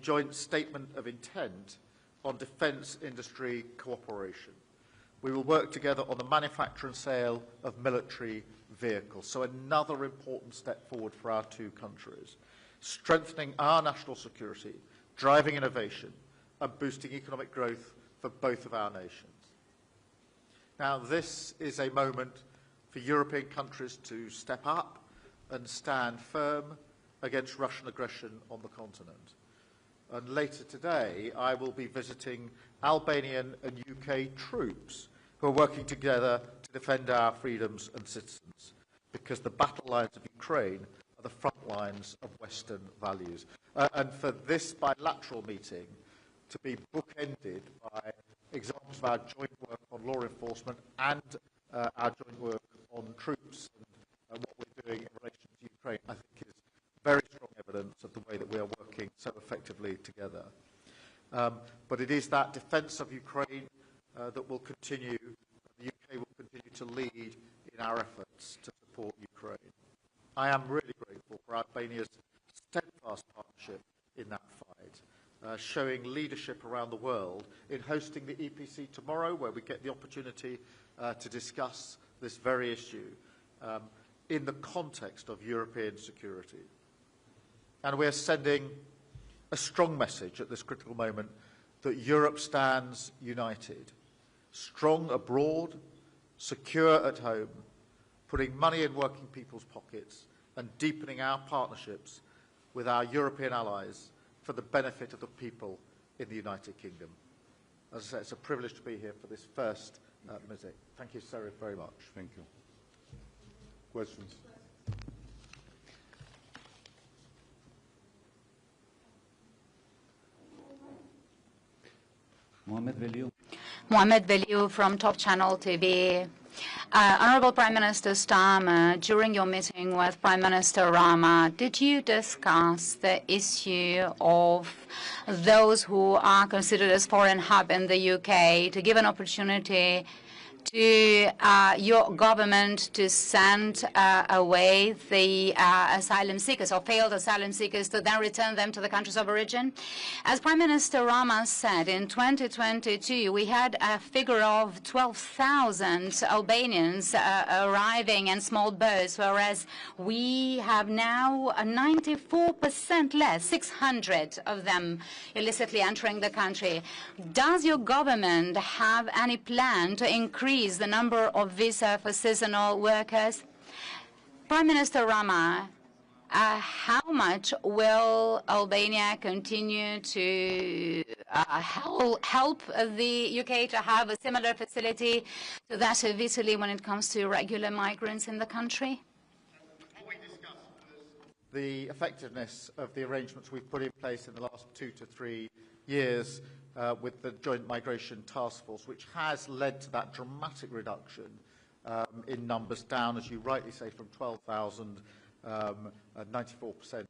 joint statement of intent on defence industry cooperation. We will work together on the manufacture and sale of military vehicles, so another important step forward for our two countries, strengthening our national security, driving innovation and boosting economic growth for both of our nations. Now, this is a moment for European countries to step up and stand firm against Russian aggression on the continent. And later today, I will be visiting Albanian and UK troops who are working together to defend our freedoms and citizens, because the battle lines of Ukraine are the front lines of Western values. And for this bilateral meeting to be bookended by examples of our joint work on law enforcement and our joint work on troops and what we're doing in relation to Ukraine, I think is very strong evidence of the way that we are working so effectively together. But it is that defence of Ukraine that will continue, the UK will continue to lead in our efforts to support Ukraine. I am really grateful for Albania's steadfast partnership in that fight, showing leadership around the world in hosting the EPC tomorrow, where we get the opportunity to discuss this very issue in the context of European security. And we are sending a strong message at this critical moment that Europe stands united, strong abroad, secure at home, putting money in working people's pockets and deepening our partnerships with our European allies for the benefit of the people in the United Kingdom. As I said, it's a privilege to be here for this first visit. Thank you so very much. Thank you. Questions? Mohamed Veliu from Top Channel TV. Honourable Prime Minister Starmer, during your meeting with Prime Minister Rama, did you discuss the issue of those who are considered as foreign hub in the UK to give an opportunity to your government to send away the asylum seekers or failed asylum seekers to then return them to the countries of origin? As Prime Minister Rama said, in 2022, we had a figure of 12,000 Albanians arriving in small boats, whereas we have now 94% less, 600 of them illicitly entering the country. Does your government have any plan to increase the number of visa for seasonal workers? Prime Minister Rama, how much will Albania continue to help the UK to have a similar facility to that of Italy when it comes to irregular migrants in the country? The effectiveness of the arrangements we've put in place in the last 2 to 3 years with the Joint Migration Task Force, which has led to that dramatic reduction in numbers down, as you rightly say, from 12,000, a 94%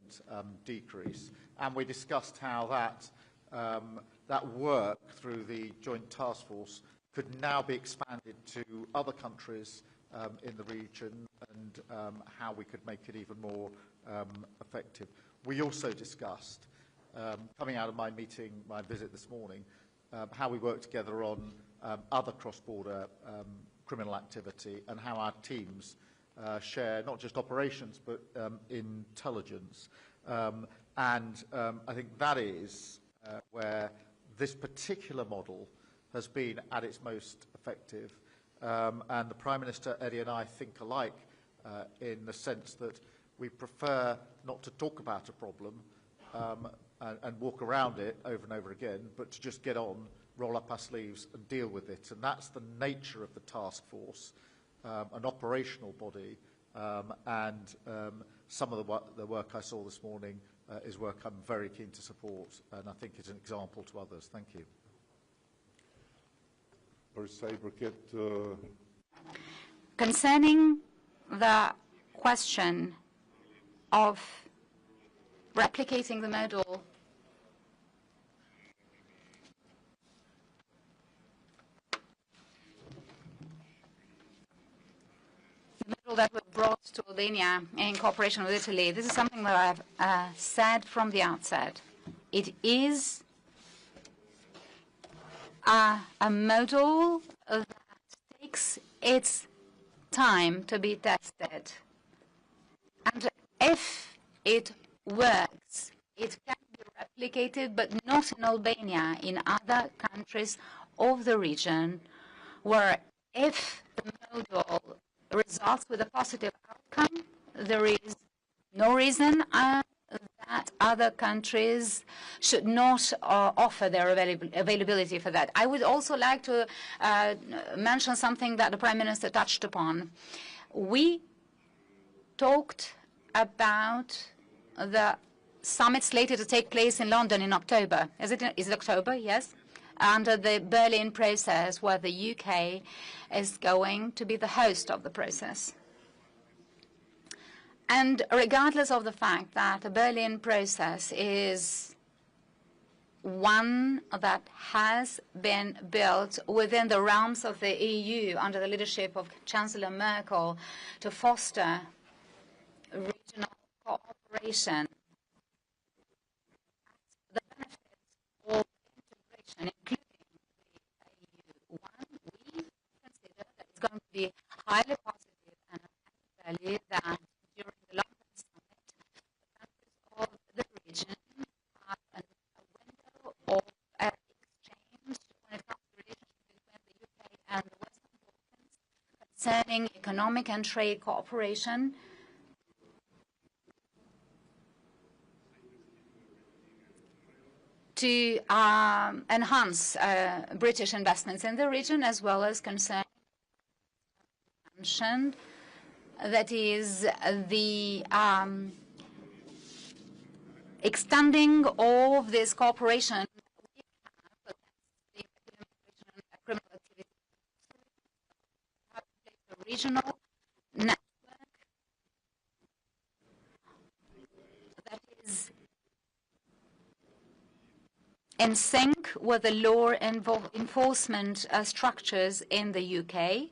decrease. And we discussed how that work through the Joint Task Force could now be expanded to other countries in the region and how we could make it even more effective. We also discussed, coming out of my visit this morning, how we work together on other cross-border criminal activity and how our teams share not just operations but intelligence. And I think that is where this particular model has been at its most effective. And the Prime Minister, Eddie, and I think alike in the sense that we prefer not to talk about a problem and walk around it over and over again, but to just get on, roll up our sleeves and deal with it. And that's the nature of the task force, an operational body, and some of the work I saw this morning is work I'm very keen to support, and I think is an example to others. Thank you. Concerning the question of replicating the model, that we brought to Albania in cooperation with Italy, this is something that I've said from the outset. It is a model that takes its time to be tested. And if it works, it can be replicated, but not in Albania, in other countries of the region, where if the model results with a positive outcome, there is no reason that other countries should not offer their availability for that. I would also like to mention something that the Prime Minister touched upon. We talked about the summit slated to take place in London in October. Is it October? Yes. Under the Berlin process, where the UK is going to be the host of the process. And regardless of the fact that the Berlin process is one that has been built within the realms of the EU under the leadership of Chancellor Merkel to foster regional cooperation, the benefits of integration, including the EU, we consider that it's going to be highly positive and value that during the London summit, the countries of the region have a window of exchange when it comes to relations between the UK and the Western Balkans concerning economic and trade cooperation. To enhance British investments in the region, as well as concerning mentioned, that is the extending of this cooperation we have against the criminal activity. So we have a regional network that is in sync with the law enforcement structures in the UK,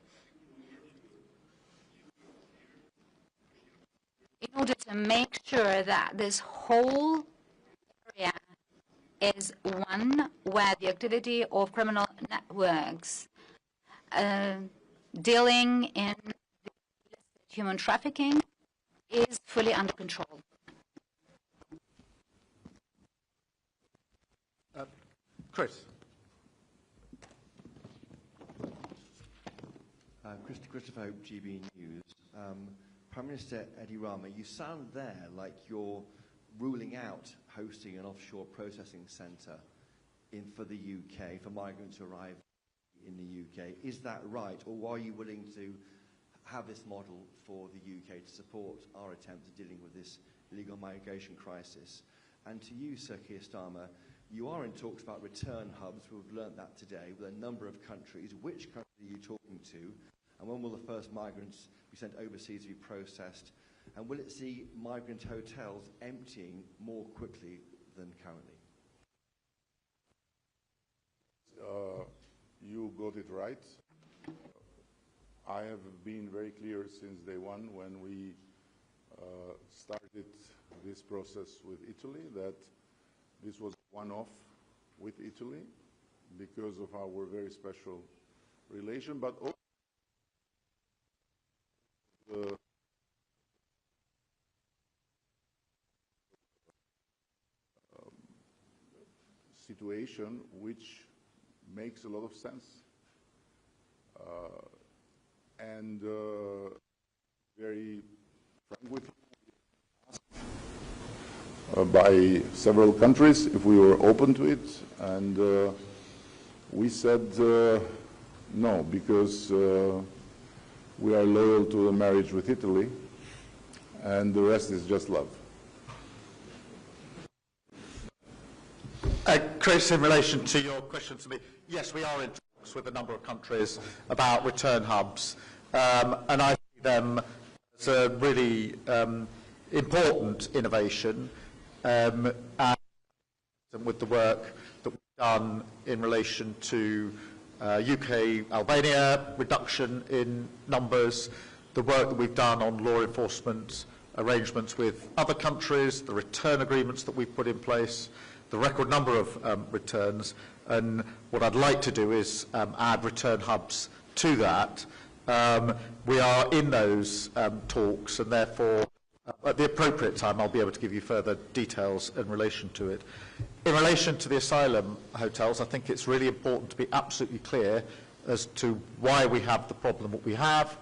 in order to make sure that this whole area is one where the activity of criminal networks dealing in human trafficking is fully under control. Chris. Christopher Hope, GB News. Prime Minister Edi Rama, you sound there like you're ruling out hosting an offshore processing centre for the UK, for migrants who arrive in the UK. Is that right? Or are you willing to have this model for the UK to support our attempt at dealing with this illegal migration crisis? And to you, Sir Keir Starmer, you are in talks about return hubs. We've learnt that today with a number of countries. Which countries are you talking to? And when will the first migrants be sent overseas to be processed? And will it see migrant hotels emptying more quickly than currently? You got it right. I have been very clear since day one when we started this process with Italy that this was one-off with Italy because of our very special relation, but also the situation which makes a lot of sense. And very frank with you, by several countries if we were open to it, and we said no, because we are loyal to the marriage with Italy, and the rest is just love. Chris, in relation to your question to me, yes, we are in talks with a number of countries about return hubs, and I see them as a really important innovation, and with the work that we've done in relation to UK Albania reduction in numbers, the work that we've done on law enforcement arrangements with other countries, the return agreements that we've put in place, the record number of returns, and what I'd like to do is add return hubs to that. We are in those talks, and therefore at the appropriate time I'll be able to give you further details in relation to it. In relation to the asylum hotels, I think it's really important to be absolutely clear as to why we have the problem that we have,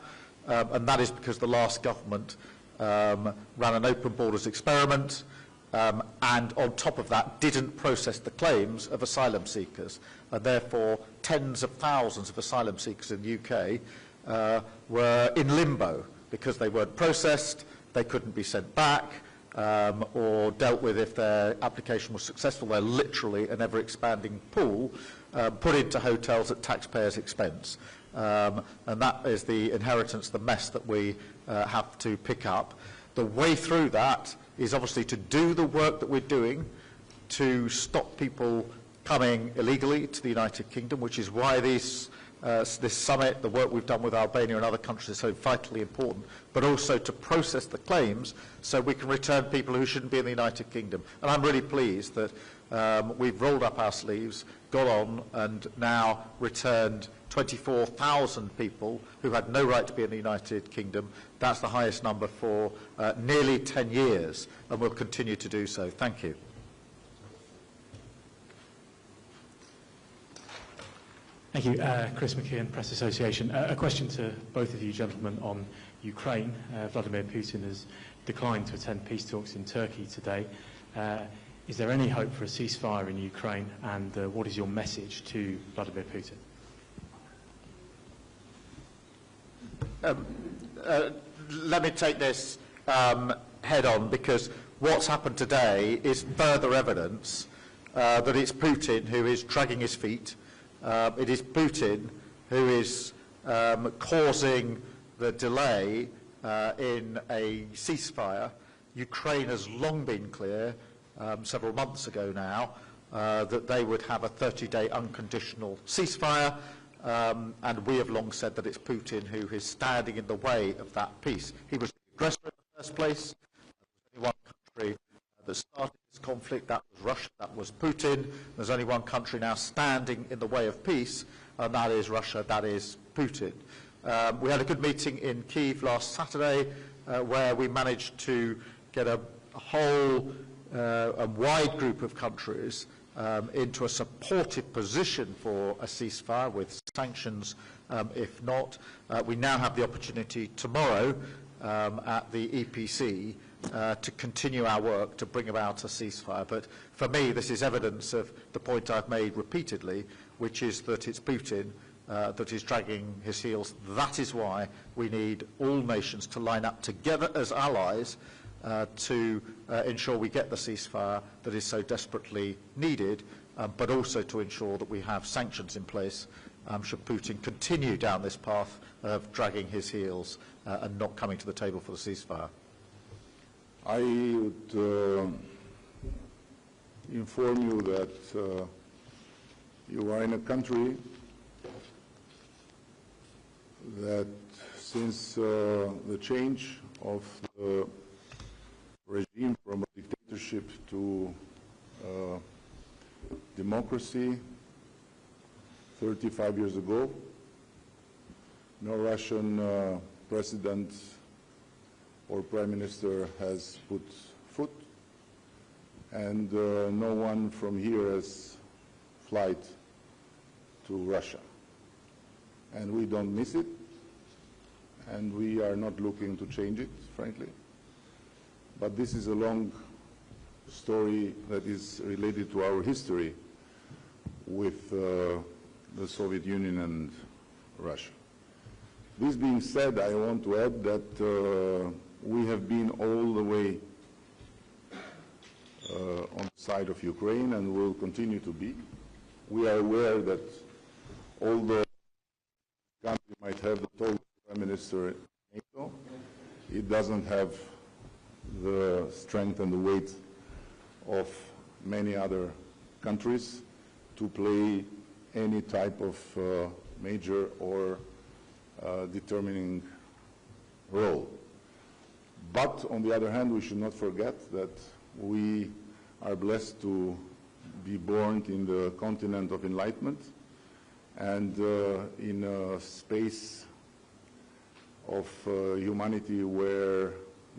and that is because the last government ran an open borders experiment, and on top of that didn't process the claims of asylum seekers, and therefore tens of thousands of asylum seekers in the UK were in limbo because they weren't processed, they couldn't be sent back, or dealt with if their application was successful. They're literally an ever-expanding pool put into hotels at taxpayers' expense. And that is the inheritance, the mess that we have to pick up. The way through that is obviously to do the work that we're doing to stop people coming illegally to the United Kingdom, which is why this summit, the work we've done with Albania and other countries is so vitally important, but also to process the claims so we can return people who shouldn't be in the United Kingdom. And I'm really pleased that we've rolled up our sleeves, got on, and now returned 24,000 people who had no right to be in the United Kingdom. That's the highest number for nearly 10 years, and we'll continue to do so. Thank you. Thank you. Chris McKeon, Press Association. A question to both of you gentlemen on Ukraine. Vladimir Putin has declined to attend peace talks in Turkey today. Is there any hope for a ceasefire in Ukraine, and what is your message to Vladimir Putin? Let me take this head on, because what's happened today is further evidence that it's Putin who is dragging his feet. It is Putin who is causing the delay in a ceasefire. Ukraine has long been clear, several months ago now, that they would have a 30-day unconditional ceasefire. And we have long said that it's Putin who is standing in the way of that peace. He was the aggressor in the first place. There's only one country that started this conflict, that was Russia, that was Putin. There's only one country now standing in the way of peace, and that is Russia, that is Putin. We had a good meeting in Kyiv last Saturday where we managed to get a whole a wide group of countries into a supportive position for a ceasefire with sanctions if not. We now have the opportunity tomorrow at the EPC to continue our work to bring about a ceasefire. But for me, this is evidence of the point I've made repeatedly, which is that it's Putin that is dragging his heels. That is why we need all nations to line up together as allies to ensure we get the ceasefire that is so desperately needed, but also to ensure that we have sanctions in place should Putin continue down this path of dragging his heels and not coming to the table for the ceasefire. I would inform you that you are in a country that since the change of the regime from a dictatorship to democracy 35 years ago, no Russian president or prime minister has put foot, and no one from here has flight to Russia. And we don't miss it, and we are not looking to change it, frankly. But this is a long story that is related to our history with the Soviet Union and Russia. This being said, I want to add that we have been all the way on the side of Ukraine and will continue to be. We are aware that although the country might have the tallest prime minister in NATO, it doesn't have the strength and the weight of many other countries to play any type of major or determining role. But on the other hand, we should not forget that we are blessed to be born in the continent of enlightenment and in a space of humanity where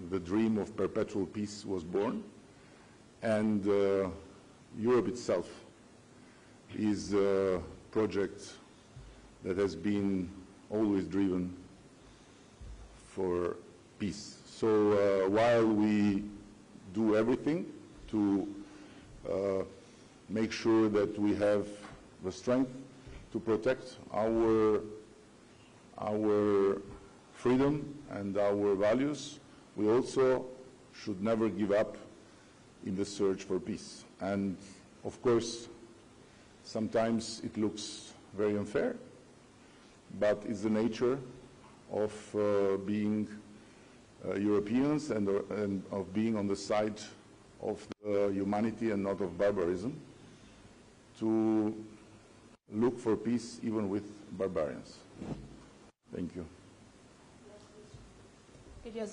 the dream of perpetual peace was born. And Europe itself is a project that has been always driven for peace. So while we do everything to make sure that we have the strength to protect our freedom and our values, we also should never give up in the search for peace. And of course, sometimes it looks very unfair, but it's the nature of being Europeans and of being on the side of humanity and not of barbarism, to look for peace even with barbarians. Thank you. Elia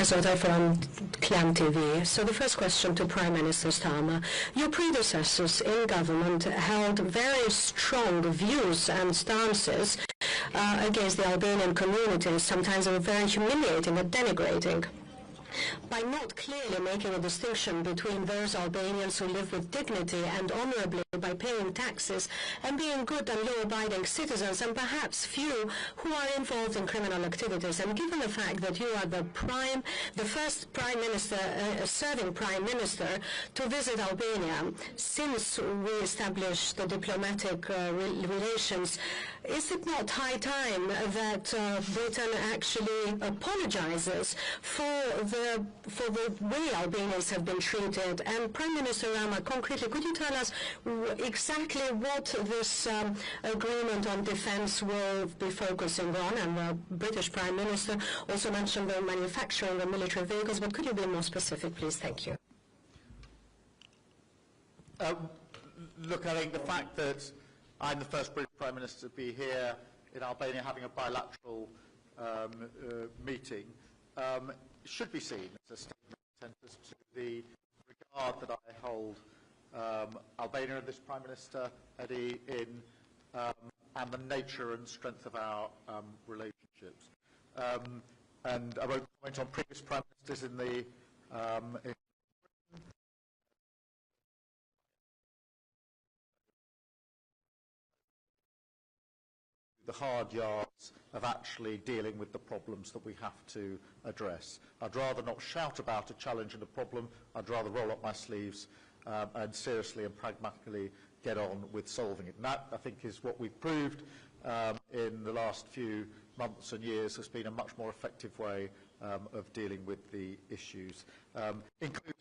Zota from Clan TV. So the first question to Prime Minister Starmer. Your predecessors in government held very strong views and stances against the Albanian community. Sometimes they were very humiliating and denigrating. By not clearly making a distinction between those Albanians who live with dignity and honorably by paying taxes and being good and law-abiding citizens, and perhaps few who are involved in criminal activities. And given the fact that you are the first prime minister, serving prime minister to visit Albania since we established the diplomatic relations, is it not high time that Britain actually apologizes for the way Albanians have been treated? And Prime Minister Rama, concretely, could you tell us exactly what this agreement on defense will be focusing on? And the British Prime Minister also mentioned the manufacturing of military vehicles, but could you be more specific, please? Thank you. Look, I think the fact that I'm the first British Prime Minister to be here in Albania having a bilateral meeting should be seen as a statement to the regard that I hold Albania and this Prime Minister, Eddie, in and the nature and strength of our relationships. And I won't comment on previous Prime Ministers in the the hard yards of actually dealing with the problems that we have to address. I'd rather not shout about a challenge and a problem. I'd rather roll up my sleeves and seriously and pragmatically get on with solving it. And that, I think, is what we've proved in the last few months and years has been a much more effective way of dealing with the issues, including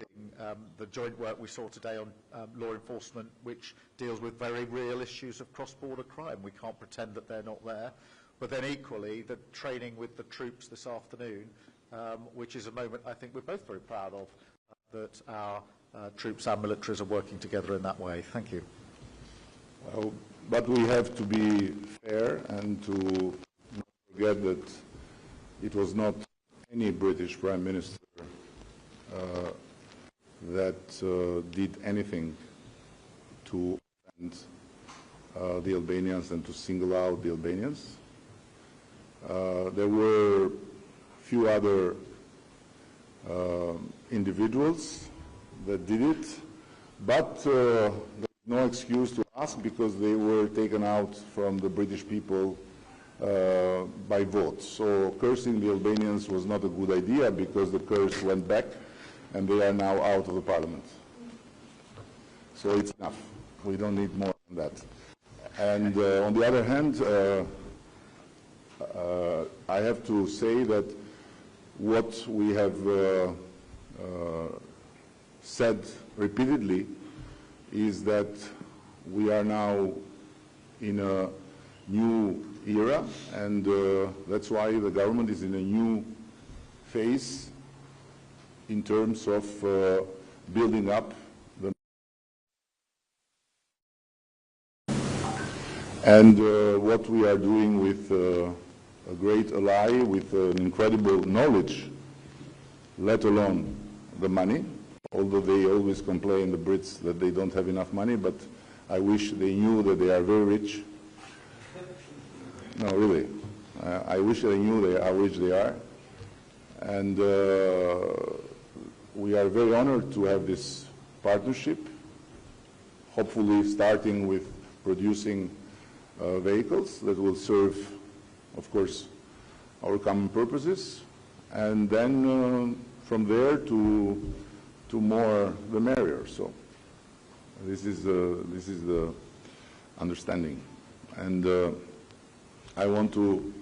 the joint work we saw today on law enforcement, which deals with very real issues of cross-border crime. We can't pretend that they're not there. But then equally, the training with the troops this afternoon, which is a moment I think we're both very proud of, that our troops, our militaries are working together in that way. Thank you. Well, but we have to be fair and to not forget that it was not any British Prime Minister that did anything to offend the Albanians and to single out the Albanians. There were few other individuals that did it, but there's no excuse to ask because they were taken out from the British people by vote. So cursing the Albanians was not a good idea because the curse went back and they are now out of the parliament. So it's enough. We don't need more than that. And on the other hand, I have to say that what we have said repeatedly is that we are now in a new era, and that's why the government is in a new phase in terms of building up the and what we are doing with a great ally with an incredible knowledge, let alone the money, although they always complain, the Brits, that they don't have enough money, but I wish they knew that they are very rich. No, really. I wish they knew how rich they are. And we are very honored to have this partnership, hopefully starting with producing vehicles that will serve, of course, our common purposes, and then from there to more the merrier. So this is the understanding, and I want to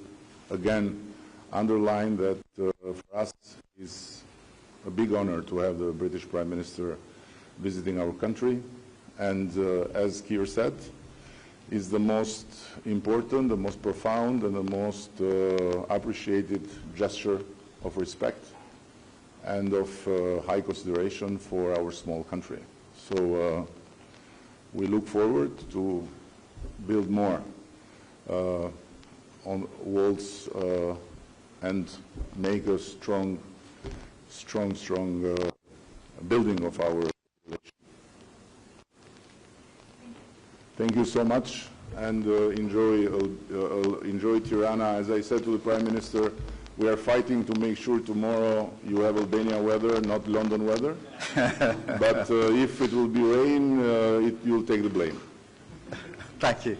again underline that for us it's a big honor to have the British Prime Minister visiting our country, and as Keir said, is the most important, the most profound, and the most appreciated gesture of respect and of high consideration for our small country. So we look forward to build more on walls and make a strong building of our relation. Thank you so much, and enjoy Tirana. As I said to the Prime Minister, we are fighting to make sure tomorrow you have Albania weather, not London weather. But if it will be rain, you'll take the blame. Thank you.